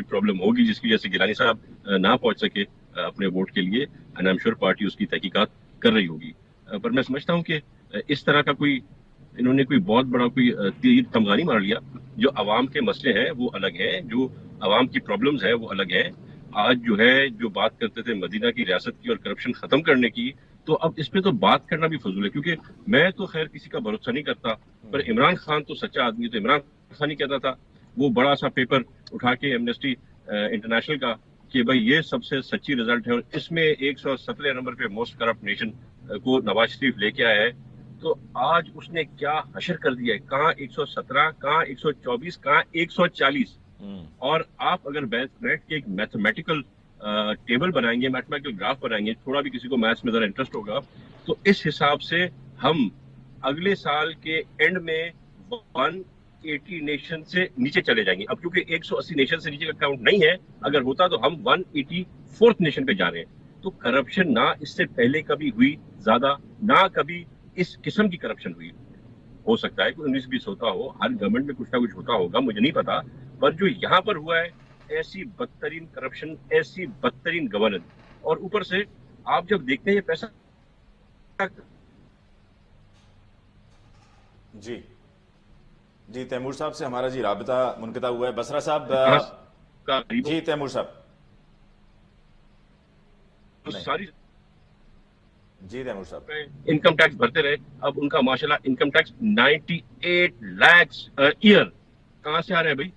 پرابلم ہوگی جس کی وجہ سے گیلانی صاحب نہ پہنچ سکے اپنے ووٹ کے لیے، and I am sure party اس کی تحقیقات کر رہی ہوگی۔ پر میں سمجھتا ہوں کہ اس طرح کا کوئی انہوں نے کوئی بہت بڑا کوئی تیر تمغہ نہیں مار لیا۔ جو عوام کے مسئلے ہیں وہ الگ ہیں، جو عوام کی پرابلمز ہیں وہ الگ ہیں۔ آج جو ہے جو بات کرتے تھے مدینہ کی ریاست کی اور کرپشن ختم کرنے کی، تو اب اس پہ تو بات کرنا بھی فضول ہے، کیونکہ میں تو خیر کسی کا بھروسہ نہیں کرتا، پر عمران خان تو سچا آدمی، تو عمران خان ہی کہتا تھا وہ بڑا سا پیپر اٹھا کے ایمنسٹی انٹرنیشنل کا کہ بھائی یہ سب سے سچی رزلٹ ہے، اور اس میں 117 نمبر پہ موسٹ کرپٹ نیشن کو نواز شریف لے کے آیا ہے۔ تو آج اس نے کیا حشر کر دیا ہے، کہاں 117، کہاں 124، کہاں 140۔ اور آپ اگر بیٹھ کے ایک میتھمیٹیکل ٹیبل بنائیں گے، میتھمیٹیکل گراف بنائیں گے، تھوڑا بھی کسی کو میتھس میں ذرا انٹرسٹ ہوگا، تو اس حساب سے ہم اگلے سال کے اینڈ میں 180 نیشن سے نیچے چلے جائیں گے۔ اب کیونکہ 180 نیشن سے نیچے کا کاؤنٹ نہیں ہے، اگر ہوتا تو ہم 184 نیشن پہ جا رہے ہیں۔ تو کرپشن نہ اس سے پہلے کبھی ہوئی زیادہ، نہ کبھی اس قسم کی کرپشن ہوئی۔ ہو سکتا ہے کہ 19-20 ہوتا ہو، ہر گورنمنٹ میں کچھ نہ کچھ ہوتا ہوگا، مجھے نہیں پتا، پر جو یہاں پر ہوا ہے ایسی بدترین کرپشن، ایسی بدترین گورننس، اور اوپر سے آپ جب دیکھتے ہیں یہ پیسہ جی تیمور صاحب سے ہمارا جی رابطہ منقطع ہوا ہے۔ بسرا صاحب، جی تیمور صاحب، ساری جی تیمور صاحب انکم ٹیکس بھرتے رہے، اب ان کا ماشاءاللہ انکم ٹیکس 98 لاکھ ایئر کہاں سے آ رہے ہیں بھائی؟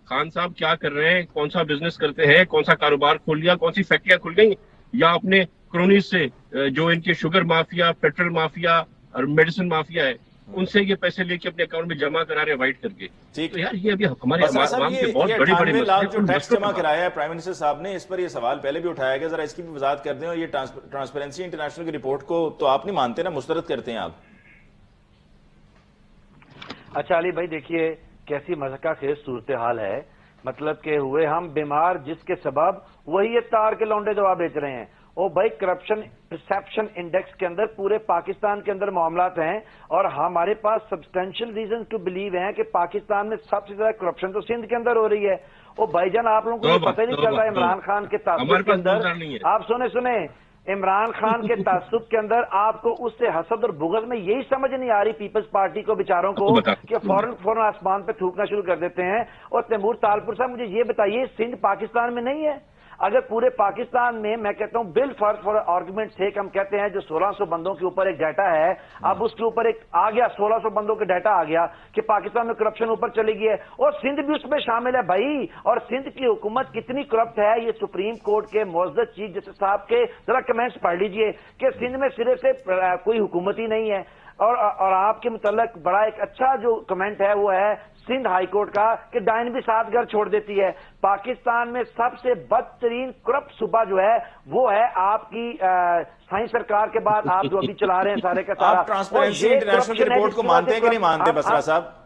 خان صاحب کیا کر رہے ہیں؟ کون سا بزنس کرتے ہیں؟ کون سا کاروبار کھول لیا؟ کون سی فیکٹریاں کھل گئی؟ یا اپنے کرونیز سے جو ان کے شوگر مافیا، پیٹرول مافیا اور میڈیسن مافیا ہے، ان سے یہ پیسے لے کے اپنے اکاؤنٹ میں جمع کرا رہے وائٹ کر کے؟ تو یار یہ ابھی ہمارے عوام کے بہت بڑے بڑے 98 لاکھ جو ٹیکس جمع کرایا ہے پرائم منسٹر صاحب نے، اس پر یہ سوال پہلے بھی اٹھایا گیا، ذرا اس کی بھی وضاحت کر دیں۔ اور یہ ٹرانسپیرنسی انٹرنیشنل کی رپورٹ کو تو آپ نہیں مانتے نا، مسترد کرتے ہیں آپ؟ اچھا علی بھائی دیکھیے کیسی مضحکہ خیز صورتحال ہے، مطلب کہ ہوئے ہم بیمار جس کے سبب وہی یہ تار کے لونڈے دوا بیچ رہے ہیں، وہ بھائی کرپشن پرسیپشن انڈیکس کے اندر پورے پاکستان کے اندر معاملات ہیں اور ہمارے پاس سبسٹینشیل ریزن ٹو بلیو ہیں کہ پاکستان میں سب سے زیادہ کرپشن تو سندھ کے اندر ہو رہی ہے. وہ بھائی جان آپ لوگوں کو پتہ ہی نہیں چل رہا عمران خان کے تعصب کے اندر. آپ سنیں عمران خان کے تعصب کے اندر آپ کو اس سے حسد اور بغض میں یہی سمجھ نہیں آ رہی پیپلز پارٹی کو بیچاروں کو کہ فوراً آسمان پہ تھوکنا شروع کر دیتے ہیں. اور تیمور طالپور صاحب مجھے یہ بتائیے سندھ پاکستان میں نہیں ہے؟ اگر پورے پاکستان میں کہتا ہوں بل فار آرگومنٹ سے ہم کہتے ہیں جو 1600 بندوں کے اوپر ایک ڈیٹا ہے, اب اس کے اوپر ایک آ گیا 1600 بندوں کے ڈیٹا آ گیا کہ پاکستان میں کرپشن اوپر چلی گئی ہے اور سندھ بھی اس میں شامل ہے بھائی. اور سندھ کی حکومت کتنی کرپٹ ہے یہ سپریم کورٹ کے معزز چیف جسٹس صاحب کے ذرا کمنٹس پڑھ لیجئے کہ سندھ میں سرے سے کوئی حکومت ہی نہیں ہے. اور آپ کے متعلق بڑا ایک اچھا جو کمنٹ ہے وہ ہے سندھ ہائی کورٹ کا کہ ڈائن بھی 7 گھر چھوڑ دیتی ہے. پاکستان میں سب سے بدترین کرپٹ صوبہ جو ہے وہ ہے آپ کی سائنس سرکار کے بعد آپ جو ابھی چلا رہے ہیں سارے کا سارا. آپ ٹرانسپیرنسی انٹرنیشنل کی رپورٹ کو مانتے ہیں کہ نہیں مانتے بسرا صاحب؟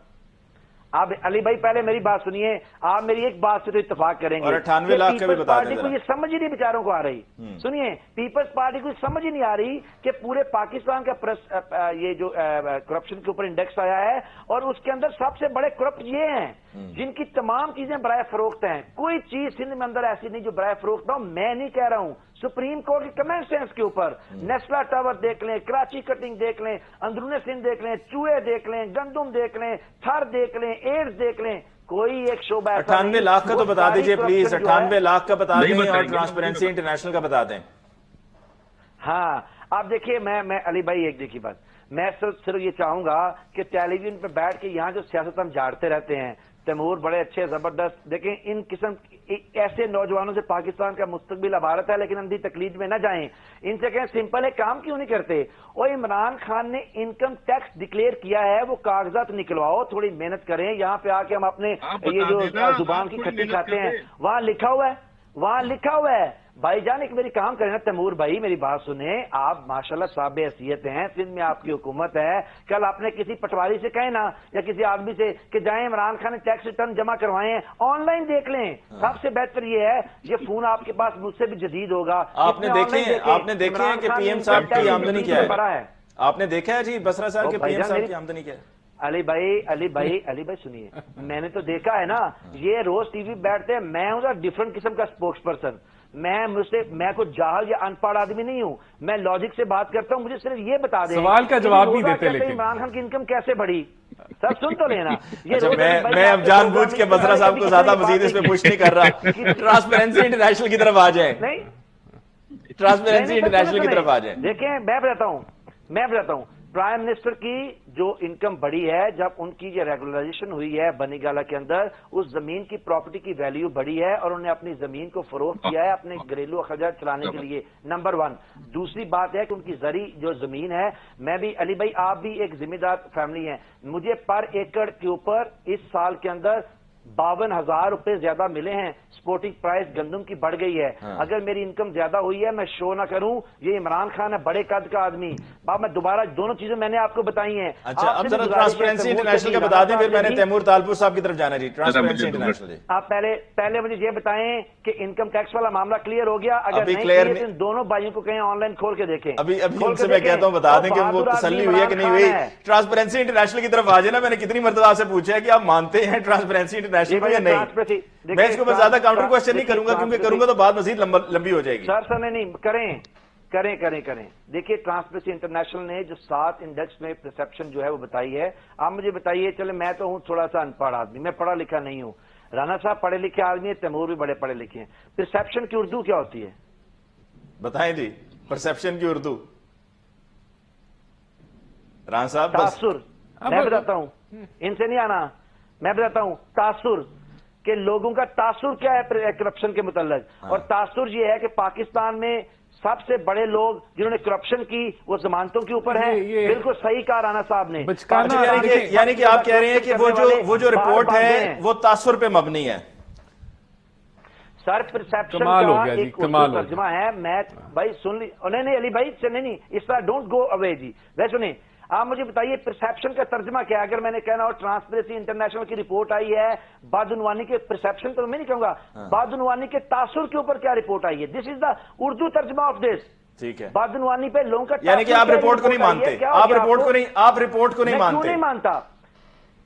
آپ علی بھائی پہلے میری بات سنیے, آپ میری ایک بات سے تو اتفاق کریں گے اور 98 لاکھ کا بھی بتا دیں پارٹی کو یہ سمجھ ہی نہیں بیچاروں کو آ رہی. سنیے پیپلز پارٹی کو سمجھ ہی نہیں آ رہی کہ پورے پاکستان کا یہ جو کرپشن کے اوپر انڈیکس آیا ہے اور اس کے اندر سب سے بڑے کرپٹ یہ ہیں جن کی تمام چیزیں برائے فروخت ہیں. کوئی چیز سندھ میں اندر ایسی نہیں جو برائے فروخت ہو. میں نہیں کہہ رہا ہوں, سپریم کورٹ کے کمنٹس ہیں اس کے اوپر. نیسلا ٹاور دیکھ لیں, کراچی کٹنگ دیکھ لیں, اندرون سندھ دیکھ لیں, چوہے دیکھ لیں, گندم دیکھ لیں, تھر دیکھ لیں, ایڈز دیکھ لیں, کوئی ایک شعبہ 98 لاکھ کا تو بتا دیجئے پلیز, 98 لاکھ کا بتا دیں اور ٹرانسپیرنسی انٹرنیشنل کا بتا دیں. ہاں آپ دیکھیے میں علی بھائی ایک دیکھیے بات, میں صرف یہ چاہوں گا کہ ٹیلی ویژن پہ بیٹھ کے یہاں جو سیاست ہم جھاڑتے رہتے ہیں, تیمور بڑے اچھے زبردست, دیکھیں ان قسم ایسے نوجوانوں سے پاکستان کا مستقبل عبارت ہے لیکن اندھی تقلید میں نہ جائیں. ان سے کہیں سمپل ہے کام کیوں نہیں کرتے. اور عمران خان نے انکم ٹیکس ڈکلیئر کیا ہے, وہ کاغذات نکلواؤ, تھوڑی محنت کریں. یہاں پہ آ کے ہم اپنے یہ جو زبان کی کھٹی کھاتے ہیں وہاں لکھا ہوا ہے بھائی جان. ایک میری کام کریں نا تیمور بھائی, میری بات سنیں, آپ ماشاءاللہ صاحب حیثیت ہیں, سندھ میں آپ کی حکومت ہے. کل آپ نے کسی پٹواری سے کہیں نا یا کسی آدمی سے کہ جائیں عمران خان نے ٹیکس ریٹرن جمع کروائے ہیں, آن لائن دیکھ لیں. سب سے بہتر یہ ہے یہ فون آپ کے پاس مجھ سے بھی جدید ہوگا. آپ نے دیکھے ہیں کہ پی ایم صاحب کی آمدنی کیا ہے؟ آپ نے دیکھا ہے جی بسرا صاحب کہ پی ایم صاحب کی آمدنی کیا ہے؟ علی بھائی سنیے, میں نے تو دیکھا ہے نا, یہ روز ٹی وی بیٹھتے ہیں, میں ہوں ڈفرنٹ قسم کا اسپوکس پرسن. میں کوئی جاہل یا ان پڑھ آدمی نہیں ہوں, میں لاجک سے بات کرتا ہوں. مجھے صرف یہ بتا دیں سوال کا جواب نہیں دیتے لیکن عمران خان کی انکم کیسے بڑھی, سر سن تو لینا. میں اب جان بوجھ کے بسرا صاحب کو زیادہ مزید اس پہ پوچھ نہیں کر رہا, ٹرانسپیرنسی انٹرنیشنل کی طرف آ جائیں. ٹرانسپیرنسی انٹرنیشنل کی طرف آ جائیں. دیکھیں میں بتاتا ہوں پرائم منسٹر کی جو انکم بڑی ہے جب ان کی یہ ریگولرائزیشن ہوئی ہے بنی گالا کے اندر, اس زمین کی پراپرٹی کی ویلیو بڑی ہے اور انہوں نے اپنی زمین کو فروخت کیا ہے اپنے گھریلو اخراجات چلانے کے لیے, نمبر 1. دوسری بات ہے کہ ان کی زرعی جو زمین ہے, میں بھی علی بھائی آپ بھی ایک ذمہ دار فیملی ہیں, مجھے پر ایکڑ کے اوپر اس سال کے اندر 52,000 روپے زیادہ ملے ہیں. سپورٹنگ پرائز گندم کی بڑھ گئی ہے. اگر میری انکم زیادہ ہوئی ہے میں شو نہ کروں, یہ عمران خان ہے بڑے قد کا آدمی. میں دوبارہ دونوں چیزیں میں نے آپ کو بتائی ہیں. اچھا اب ذرا ٹرانسپیرنسی انٹرنیشنل کا بتا دیں, پھر میں نے تیمور طالپور صاحب کی طرف جانا. جی ٹرانسپیرنسی انٹرنیشنل, آپ پہلے مجھے یہ بتائیں کہ انکم ٹیکس والا معاملہ کلیئر ہو گیا؟ اگر نہیں کلیئر تو ان دونوں بھائیوں کو کہیں آن لائن کھول کے دیکھیں. ابھی ان سے میں کہتا ہوں بتا دیں کہ وہ تسلی ہوئی ہے کہ نہیں ہوئی. ٹرانسپیرنسی انٹرنیشنل کی طرف آ جائے نا, میں نے کتنی مرتبہ آپ سے پوچھا ہے کہ آپ مانتے ہیں ٹرانسپیرنسی انٹرنیشنل کو یا نہیں. میں اس کو زیادہ کاؤنٹر کوشچن نہیں کروں گا کیونکہ کروں گا تو بات مزید لمبی ہو جائے گی. سر نہیں کریں. دیکھیے ٹرانسپیرنسی انٹرنیشنل نے جو 7 انڈیکس میں پرسیپشن جو ہے وہ بتائی ہے. آپ مجھے بتائیے, چلے میں تو ہوں تھوڑا سا ان پڑھ آدمی, میں پڑھا لکھا نہیں ہوں. رانا صاحب پڑھے لکھے آدمی ہیں, تیمور بھی بڑے پڑھے لکھے ہیں. پرسیپشن کی اردو کیا ہوتی ہے بتائیں جی, پرسیپشن کی اردو رانا صاحب. تاثر, میں بتاتا ہوں, ان سے نہیں آنا, میں بتاتا ہوں تاثر کہ لوگوں کا تاثر کیا ہے کرپشن کے متعلق. اور تاثر یہ ہے کہ پاکستان میں سب سے بڑے لوگ جنہوں نے کرپشن کی وہ ضمانتوں کے اوپر ہیں. بالکل صحیح کہا رانا صاحب نے. یعنی کہ آپ کہہ رہے ہیں کہ وہ جو رپورٹ ہے وہ تاثر پہ مبنی ہے. سر پرسیپشن کا ایک ترجمہ ہے. میں بھائی سن لی نہیں علی بھائی, نہیں اس طرح ڈونٹ گو اوے جی. ویسے سنیں, آپ مجھے بتائیے پرسیپشن کا ترجمہ کیا ہے؟ اگر میں نے کہنا ہو ٹرانسپیرنسی انٹرنیشنل کی رپورٹ آئی ہے بدعنوانی کے پرسیپشن تو میں نہیں کہوں گا، بدعنوانی کے تاثر کے اوپر کیا رپورٹ آئی ہے؟ دس از دا اردو ترجمہ آف دس. ٹھیک ہے، بدعنوانی پہ لوگوں کا یعنی کہ آپ رپورٹ کو نہیں مانتے، آپ رپورٹ کو نہیں میں کیوں نہیں مانتا؟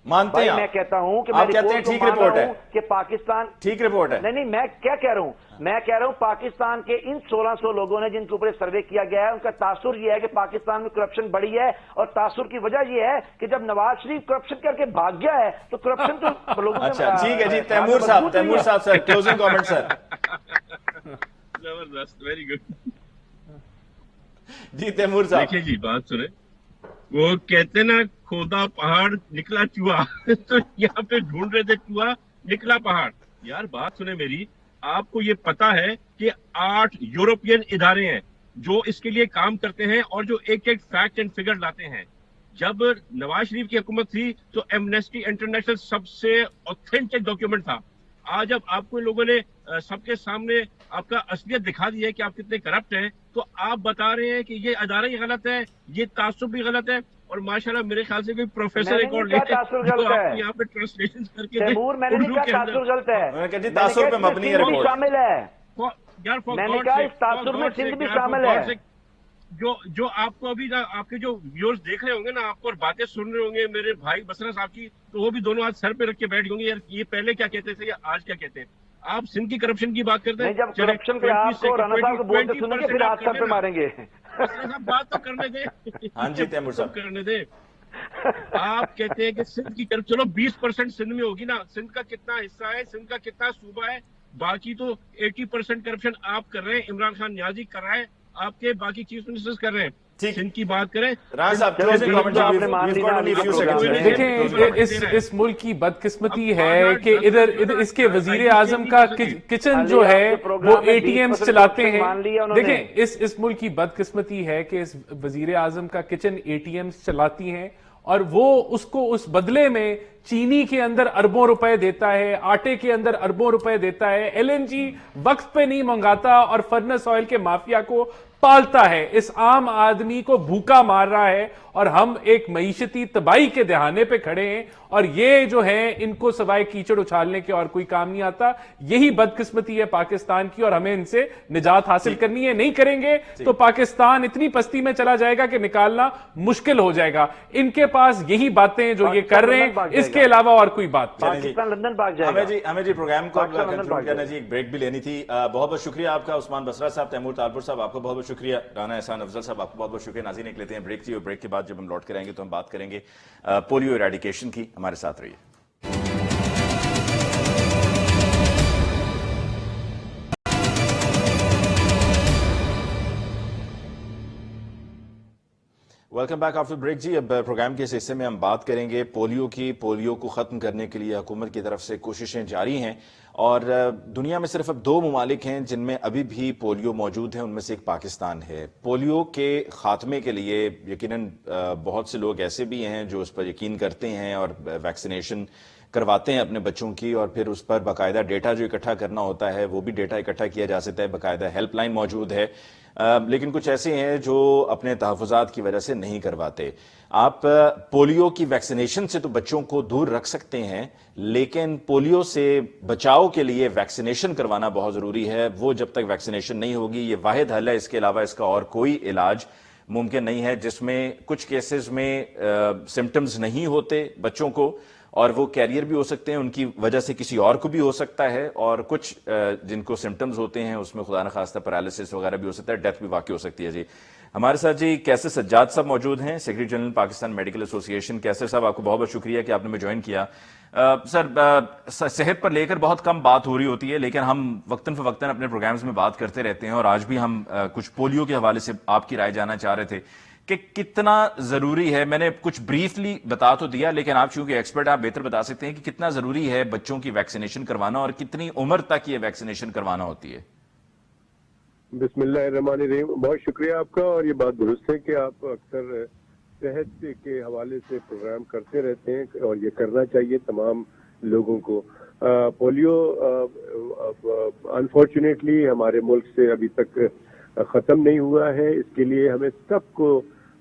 مانتے ہیں میں کہتا ہوں کہ آپ کہتے ہیں ٹھیک رپورٹ ہے کہ پاکستان ٹھیک رپورٹ ہے. نہیں میں کیا کہہ رہا ہوں، میں کہہ رہا ہوں پاکستان کے ان 1600 لوگوں نے جن کے اوپر سروے کیا گیا ہے ان کا تاثر یہ ہے کہ پاکستان میں کرپشن بڑھی ہے، اور تاثر کی وجہ یہ ہے کہ جب نواز شریف کرپشن کر کے بھاگ گیا ہے تو کرپشن تو لوگوں اچھا ٹھیک ہے جی. تیمور صاحب سر کلوزنگ کامنٹ سر. زبردست، ویری گڈ. جی تیمور صاحب دیکھیے جی بات سنیں، وہ کہتے نا کھودا پہاڑ نکلا چوہا تو یہاں پہ ڈھونڈ رہے تھے چوہا نکلا پہاڑ. یار بات سنیں میری، آپ کو یہ پتا ہے کہ 8 یورپین ادارے ہیں جو اس کے لیے کام کرتے ہیں اور جو ایک ایک فیکٹ اینڈ فگر لاتے ہیں. جب نواز شریف کی حکومت تھی تو ایمنسٹی انٹرنیشنل سب سے اوتھینٹک ڈاکیومنٹ تھا. آج جب آپ کو لوگوں نے سب کے سامنے آپ کا اصلیت دکھا دی ہے کہ آپ کتنے کرپٹ ہیں، تو آپ بتا رہے ہیں کہ یہ ادارہ ہی غلط ہے، یہ تعصب بھی غلط ہے. اور ماشاءاللہ میرے خیال سے کوئی پروفیسر ایک اور یہاں پہ ٹرانسلیشن کر کے تیمور میں نے نہیں کہا تعصب غلط ہے، تعصب پہ مبنی ہے رپورٹ شامل ہے. یار میں نے کہا اس تعصب میں سندھ بھی شامل ہے. جو آپ کو ابھی آپ کے جو ویورز دیکھ رہے ہوں گے نا، آپ کو اور باتیں سن رہے ہوں گے میرے بھائی بسرا صاحب کی، تو وہ بھی دونوں ہاتھ سر پہ رکھ کے بیٹھ گئے ہوں گے یار یہ پہلے کیا کہتے تھے یا آج کیا کہتے ہیں. آپ سندھ کی کرپشن کی بات کرتے ہیں، جب کرپشن پہ آپ کو رانا صاحب کو بولتے سنیں گے پھر ہاتھ سر پہ ماریں گے. بات تو کرنے دیں. ہاں جی تیمور صاحب کرنے دیں. آپ کہتے ہیں کہ سندھ کی کرپشن، چلو 20% سندھ میں ہوگی نا، سندھ کا کتنا حصہ ہے، سندھ کا کتنا صوبہ ہے، باقی تو 80% کرپشن آپ کر رہے ہیں، عمران خان نیازی کر رہا ہے، آپ کے باقی چیف منسٹرز کر رہے ہیں. سندھ کی بات کریں رانا صاحب closing comment آپ نے مان لی نا علی few seconds میں. دیکھیں اس ملک کی بدقسمتی ہے کہ ادھر اس کے وزیر اعظم کا کچن جو ہے وہ اے ٹی ایمز چلاتے ہیں. دیکھیں اس ملک کی بدقسمتی ہے کہ اس وزیر اعظم کا کچن اے ٹی ایمز چلاتی ہیں اور وہ اس کو اس بدلے میں چینی کے اندر اربوں روپے دیتا ہے، آٹے کے اندر اربوں روپے دیتا ہے، ایل این جی وقت پہ نہیں منگاتا اور فرنس آئل کے مافیا کو پالتا ہے، اس عام آدمی کو بھوکا مار رہا ہے، اور ہم ایک معیشتی تباہی کے دہانے پہ کھڑے ہیں اور یہ جو ہیں ان کو سوائے کیچڑ اچھالنے کے اور کوئی کام نہیں آتا. یہی بدقسمتی ہے پاکستان کی اور ہمیں ان سے نجات حاصل کرنی ہے. نہیں کریں گے تو پاکستان اتنی پستی میں چلا جائے گا کہ نکالنا مشکل ہو جائے گا. ان کے پاس یہی باتیں جو یہ کر رہے ہیں، اس کے علاوہ اور کوئی بات پاکستان لندن بھاگ جائے گا. ہمیں جی پروگرام کو کنکلوڈ کرنا جی، ایک بریک بھی لینی تھی. بہت بہت شکریہ آپ کا عثمان بسرا صاحب، تیمور طالپور صاحب آپ کو بہت بہت شکریہ، رانا احسان افضل صاحب آپ کو بہت بہت شکریہ. ناظرین ایک لیتے ہیں بریک تھی، اور بریک کے بعد جب ہم لوٹ کریں گے تو ہم بات کریں گے پولیو ایریڈیکیشن کی. ہمارے ساتھ رہیے. Welcome back after break. جی اب پروگرام کے اس حصے میں ہم بات کریں گے پولیو کی. پولیو کو ختم کرنے کے لیے حکومت کی طرف سے کوششیں جاری ہیں، اور دنیا میں صرف اب 2 ممالک ہیں جن میں ابھی بھی پولیو موجود ہیں، ان میں سے ایک پاکستان ہے. پولیو کے خاتمے کے لیے یقیناً بہت سے لوگ ایسے بھی ہیں جو اس پر یقین کرتے ہیں اور ویکسینیشن کرواتے ہیں اپنے بچوں کی، اور پھر اس پر باقاعدہ ڈیٹا جو اکٹھا کرنا ہوتا ہے وہ بھی ڈیٹا اکٹھا کیا جا سکتا ہے، باقاعدہ ہیلپ لائن موجود ہے. لیکن کچھ ایسے ہیں جو اپنے تحفظات کی وجہ سے نہیں کرواتے. آپ پولیو کی ویکسینیشن سے تو بچوں کو دور رکھ سکتے ہیں، لیکن پولیو سے بچاؤ کے لیے ویکسینیشن کروانا بہت ضروری ہے. وہ جب تک ویکسینیشن نہیں ہوگی یہ واحد حل ہے، اس کے علاوہ اس کا اور کوئی علاج ممکن نہیں ہے. جس میں کچھ کیسز میں سمٹمز نہیں ہوتے بچوں کو، اور وہ کیریئر بھی ہو سکتے ہیں، ان کی وجہ سے کسی اور کو بھی ہو سکتا ہے، اور کچھ جن کو سمٹمز ہوتے ہیں اس میں خدا نخواستہ پیرالسس وغیرہ بھی ہو سکتا ہے، ڈیتھ بھی واقع ہو سکتی ہے. جی ہمارے ساتھ جی کیسر سجاد صاحب موجود ہیں، سیکرٹری جنرل پاکستان میڈیکل ایسوسی ایشن. کیسر صاحب آپ کو بہت بہت شکریہ کہ آپ نے ہمیں جوائن کیا. سر صحت پر لے کر بہت کم بات ہو رہی ہوتی ہے، لیکن ہم وقتاً فوقتاً اپنے پروگرامز میں بات کرتے رہتے ہیں، اور آج بھی ہم کچھ پولیو کے حوالے سے آپ کی رائے جاننا چاہ رہے تھے کہ کتنا ضروری ہے. میں نے کچھ بریفلی بتا تو دیا، لیکن آپ چونکہ ایکسپرٹ آپ بہتر بتا سکتے ہیں کہ کتنا ضروری ہے بچوں کی ویکسینیشن کروانا، اور کتنی عمر تک یہ ویکسینیشن کروانا ہوتی ہے. بسم اللہ الرحمن الرحیم. بہت شکریہ آپ کا، اور یہ بات درست ہے کہ آپ اکثر صحت کے حوالے سے پروگرام کرتے رہتے ہیں، اور یہ کرنا چاہیے تمام لوگوں کو. پولیو انفارچونیٹلی ہمارے ملک سے ابھی تک ختم نہیں ہوا ہے. اس کے لیے ہمیں سب کو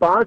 5